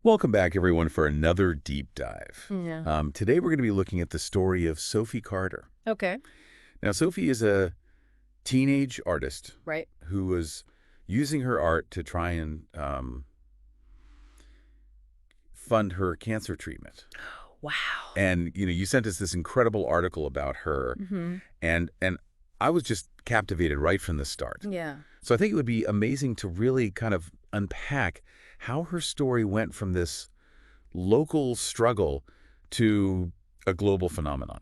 Welcome back, everyone, for another deep dive. Yeah. Today, we're going to be looking at the story of Sophie Carter. Okay. Now, Sophie is a teenage artist Right. who was using her art to try and fund her cancer treatment. Wow. And, you sent us this incredible article about her, Mm-hmm. and I was just captivated right from the start. Yeah. So I think it would be amazing to really kind of unpack how her story went from this local struggle to a global phenomenon.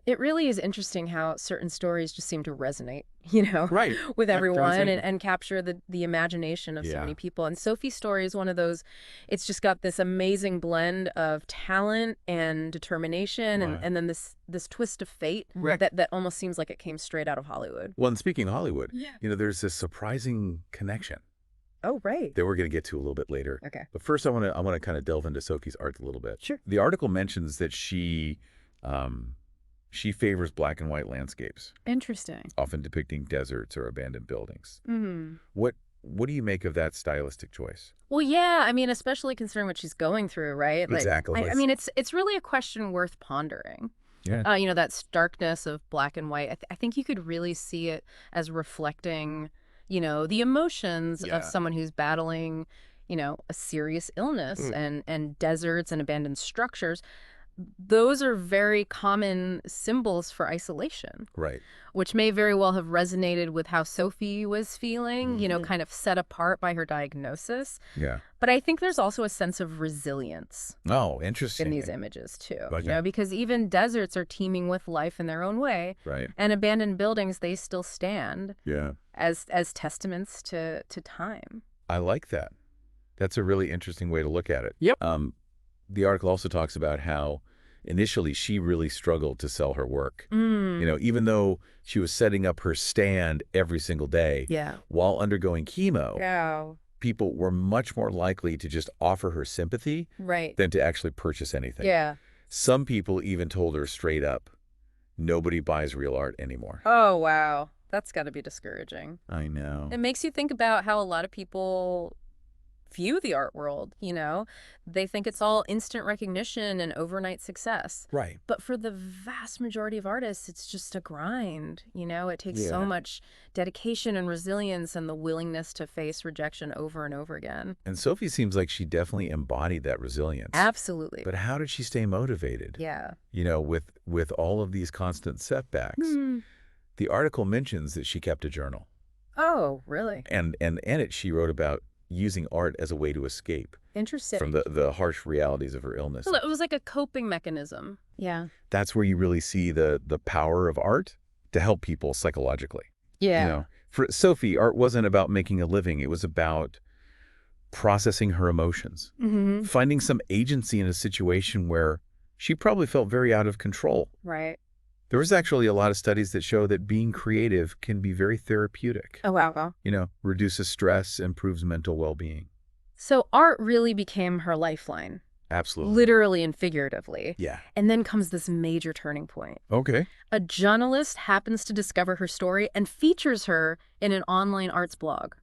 It really is interesting how certain stories just seem to resonate, Right. with everyone Exactly. and capture the imagination of so Yeah. many people. And Sophie's story is one of those, it's just got this amazing blend of talent and determination Right. and then this twist of fate Right. that almost seems like it came straight out of Hollywood. Well, and speaking of Hollywood, Yeah. there's this surprising connection Oh, right. that we're going to get to a little bit later. Okay. But first, I want to kind of delve into Sophie's art a little bit. Sure. The article mentions that she favors black and white landscapes, Interesting. often depicting deserts or abandoned buildings. Mm-hmm. What do you make of that stylistic choice? Well, yeah, I mean, especially considering what she's going through, right? Like, Exactly. I mean, it's really a question worth pondering. Yeah. That starkness of black and white. I think you could really see it as reflecting, the emotions Yeah. of someone who's battling, a serious illness and deserts and abandoned structures. Those are very common symbols for isolation, Right. which may very well have resonated with how Sophie was feeling, Mhm. kind of set apart by her diagnosis. Yeah. But I think there's also a sense of resilience Oh, interesting. in these images too, Okay. because even deserts are teeming with life in their own way, Right. and abandoned buildings, they still stand Yeah. as testaments to time. I like that. That's a really interesting way to look at it. Yep. The article also talks about how initially she really struggled to sell her work. Even though she was setting up her stand every single day Yeah. while undergoing chemo, Yeah. people were much more likely to just offer her sympathy Right. than to actually purchase anything. Yeah. Some people even told her straight up, nobody buys real art anymore. Oh, wow. That's got to be discouraging. I know. It makes you think about how a lot of people view the art world, They think it's all instant recognition and overnight success. Right. But for the vast majority of artists, it's just a grind, It takes Yeah. so much dedication and resilience and the willingness to face rejection over and over again. And Sophie seems like she definitely embodied that resilience. Absolutely. But how did she stay motivated? Yeah. With all of these constant setbacks. Hmm. The article mentions that she kept a journal. Oh, really? And in it, she wrote about using art as a way to escape Interesting. from the harsh realities of her illness. Well, it was like a coping mechanism. Yeah. That's where you really see the power of art to help people psychologically. Yeah. For Sophie, art wasn't about making a living. It was about processing her emotions, Mm-hmm. finding some agency in a situation where she probably felt very out of control. Right. There was actually a lot of studies that show that being creative can be very therapeutic. Oh, wow. Reduces stress, improves mental well-being. So art really became her lifeline, Absolutely. literally and figuratively. Yeah. And then comes this major turning point. Okay. A journalist happens to discover her story and features her in an online arts blog.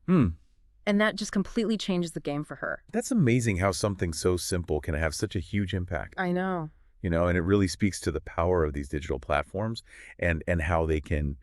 And that just completely changes the game for her. That's amazing how something so simple can have such a huge impact. I know. And it really speaks to the power of these digital platforms and how they can,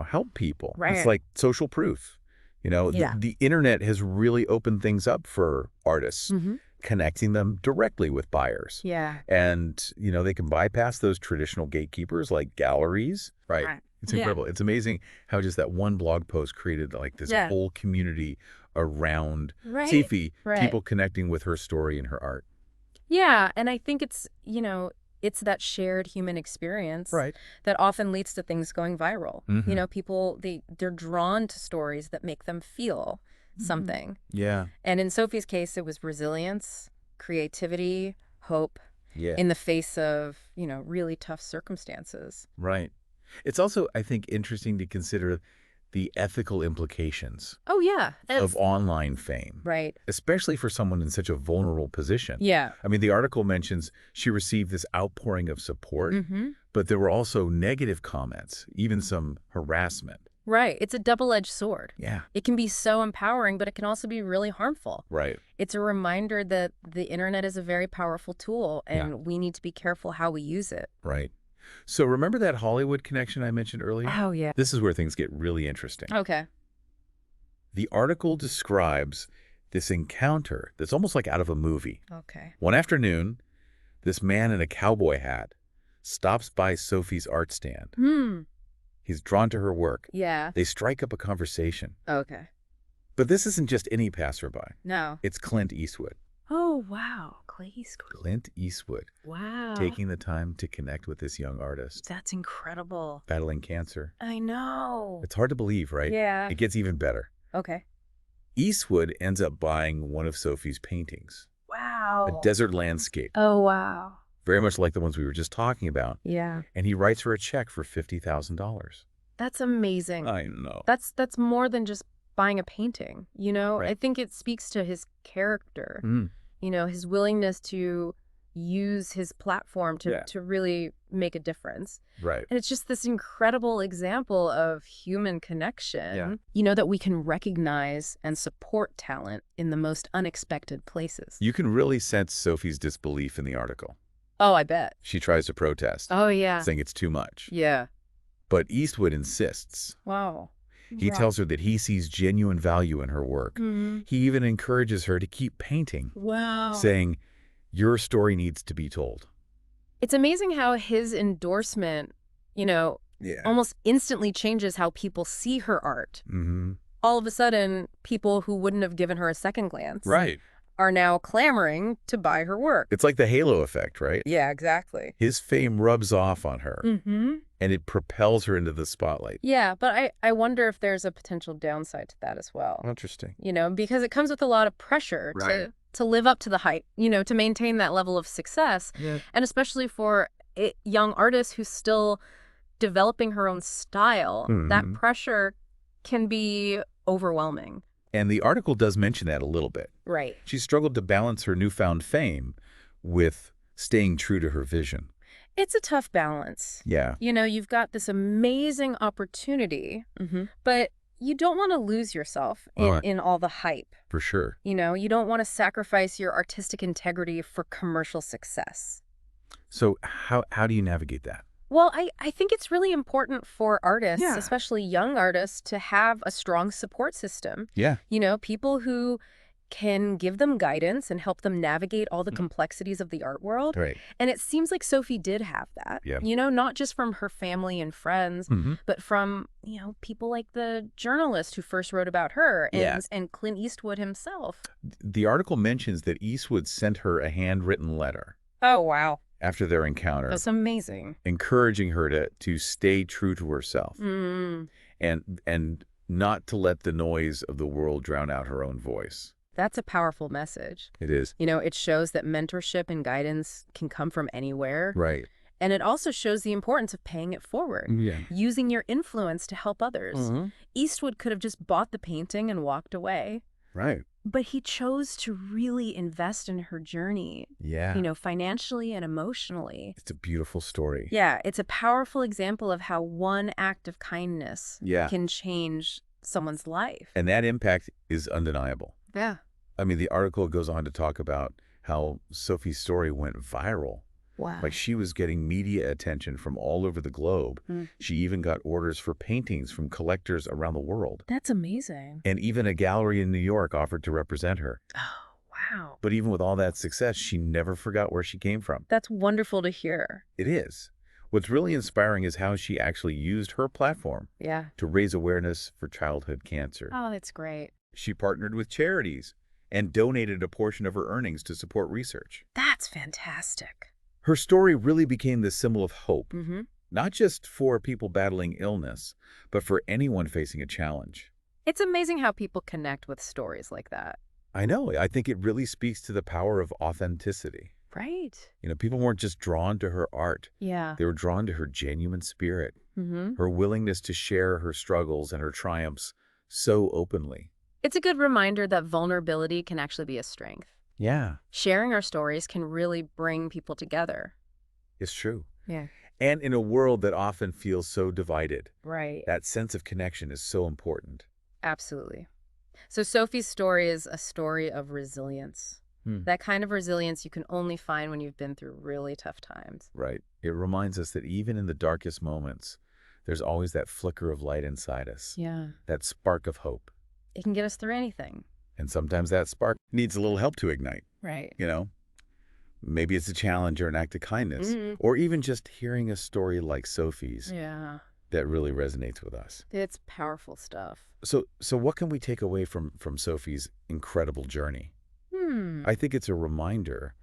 help people. Right. It's like social proof. Yeah. The internet has really opened things up for artists, Mm-hmm. connecting them directly with buyers. Yeah. And, they can bypass those traditional gatekeepers like galleries. Right. Right. It's Yeah. incredible. It's amazing how just that one blog post created like this Yeah. whole community around Right. Sophie, Right. people connecting with her story and her art. Yeah. And I think it's, it's that shared human experience that often leads to things going viral. Mhm. People, they're drawn to stories that make them feel something. Yeah. And in Sophie's case, it was resilience, creativity, hope Yeah. in the face of, really tough circumstances. Right. It's also, I think, interesting to consider the ethical implications Oh, yeah. of online fame, Right. especially for someone in such a vulnerable position. Yeah. I mean, the article mentions she received this outpouring of support, Mm-hmm. but there were also negative comments, even some harassment. Right. It's a double-edged sword. Yeah. It can be so empowering, but it can also be really harmful. Right. It's a reminder that the internet is a very powerful tool, Yeah. and we need to be careful how we use it. Right. So remember that Hollywood connection I mentioned earlier? Oh, yeah. This is where things get really interesting. Okay. The article describes this encounter that's almost like out of a movie. Okay. One afternoon, this man in a cowboy hat stops by Sophie's art stand. He's drawn to her work. Yeah. They strike up a conversation. Okay. But this isn't just any passerby. No. It's Clint Eastwood. Oh, wow. Please. Clint Eastwood Wow. taking the time to connect with this young artist That's incredible. battling cancer. I know. It's hard to believe, right? Yeah. It gets even better. Okay. Eastwood ends up buying one of Sophie's paintings, Wow. a desert landscape, Oh, wow. very much like the ones we were just talking about. Yeah. And he writes her a check for $50,000. That's amazing. I know. That's more than just buying a painting, you know? Right. I think it speaks to his character, Mm. you know, his willingness to use his platform to really make a difference. Right. And it's just this incredible example of human connection, Yeah. you know, that we can recognize and support talent in the most unexpected places. You can really sense Sophie's disbelief in the article. Oh, I bet. She tries to protest, Oh, yeah. saying it's too much. Yeah. But Eastwood insists. Wow. He tells her that he sees genuine value in her work. Mhm. He even encourages her to keep painting, Wow. saying, your story needs to be told. It's amazing how his endorsement, you know, Yeah. almost instantly changes how people see her art. Mm-hmm. All of a sudden, people who wouldn't have given her a second glance Right. are now clamoring to buy her work. It's like the halo effect, right? Yeah, exactly. His fame rubs off on her, Mm-hmm. and it propels her into the spotlight. Yeah, but I wonder if there's a potential downside to that as well. Interesting. You know, because it comes with a lot of pressure Right. to live up to the hype, you know, to maintain that level of success. Yeah. And especially for a young artist who's still developing her own style, that Mhm. pressure can be overwhelming. And the article does mention that a little bit. Right. She struggled to balance her newfound fame with staying true to her vision. It's a tough balance. Yeah. You know, you've got this amazing opportunity, but you don't want to lose yourself in all the hype. For sure. You know, you don't want to sacrifice your artistic integrity for commercial success. So how do you navigate that? Well, I think it's really important for artists, Yeah. especially young artists, to have a strong support system. Yeah. You know, people who can give them guidance and help them navigate all the complexities of the art world. Right. And it seems like Sophie did have that. Yeah. You know, not just from her family and friends, Mhm. but from, you know, people like the journalist who first wrote about her Yeah. and Clint Eastwood himself. The article mentions that Eastwood sent her a handwritten letter Oh, wow. after their encounter, That's amazing. encouraging her to stay true to herself Mm. and not to let the noise of the world drown out her own voice. That's a powerful message. It is. You know, it shows that mentorship and guidance can come from anywhere. Right. And it also shows the importance of paying it forward, Yeah. using your influence to help others. Mhm. Eastwood could have just bought the painting and walked away, Right. but he chose to really invest in her journey, Yeah. you know, financially and emotionally. It's a beautiful story. Yeah, it's a powerful example of how one act of kindness Yeah. can change someone's life. And that impact is undeniable. Yeah. I mean, the article goes on to talk about how Sophie's story went viral. Wow. Like, she was getting media attention from all over the globe. Mm. She even got orders for paintings from collectors around the world. That's amazing. And even a gallery in New York offered to represent her. Oh, wow. But even with all that success, she never forgot where she came from. That's wonderful to hear. It is. What's really inspiring is how she actually used her platform Yeah. to raise awareness for childhood cancer. Oh, that's great. She partnered with charities and donated a portion of her earnings to support research. That's fantastic. Her story really became this symbol of hope, Mm-hmm. not just for people battling illness, but for anyone facing a challenge. It's amazing how people connect with stories like that. I know. I think it really speaks to the power of authenticity. Right. You know, people weren't just drawn to her art. Yeah. They were drawn to her genuine spirit, Mm-hmm. her willingness to share her struggles and her triumphs so openly. It's a good reminder that vulnerability can actually be a strength. Yeah, Sharing our stories can really bring people together. it's true. Yeah. And in a world that often feels so divided, Right. that sense of connection is so important. Absolutely. So Sophie's story is a story of resilience. Hmm. That kind of resilience you can only find when you've been through really tough times. Right. It reminds us that even in the darkest moments, there's always that flicker of light inside us, Yeah. that spark of hope. It can get us through anything. And sometimes that spark needs a little help to ignite, Right. you know? Maybe it's a challenge or an act of kindness, Mhm. or even just hearing a story like Sophie's Yeah. that really resonates with us. It's powerful stuff. So what can we take away from Sophie's incredible journey? Hmm. I think it's a reminder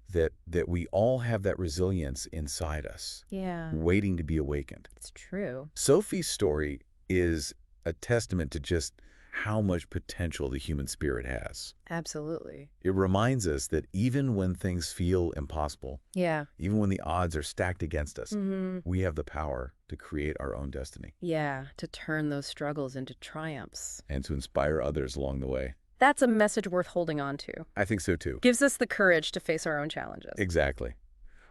that we all have that resilience inside us, Yeah. waiting to be awakened. It's true. Sophie's story is a testament to just how much potential the human spirit has. Absolutely. It reminds us that even when things feel impossible, Yeah. even when the odds are stacked against us, Mm-hmm. we have the power to create our own destiny Yeah. To turn those struggles into triumphs. and to inspire others along the way. That's a message worth holding on to. I think so too. Gives us the courage to face our own challenges. Exactly.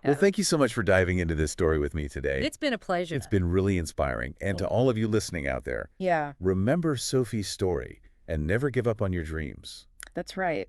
Well, Yeah. thank you so much for diving into this story with me today. It's been a pleasure. It's been really inspiring. And to all of you listening out there, Yeah, remember Sophie's story and never give up on your dreams. that's right.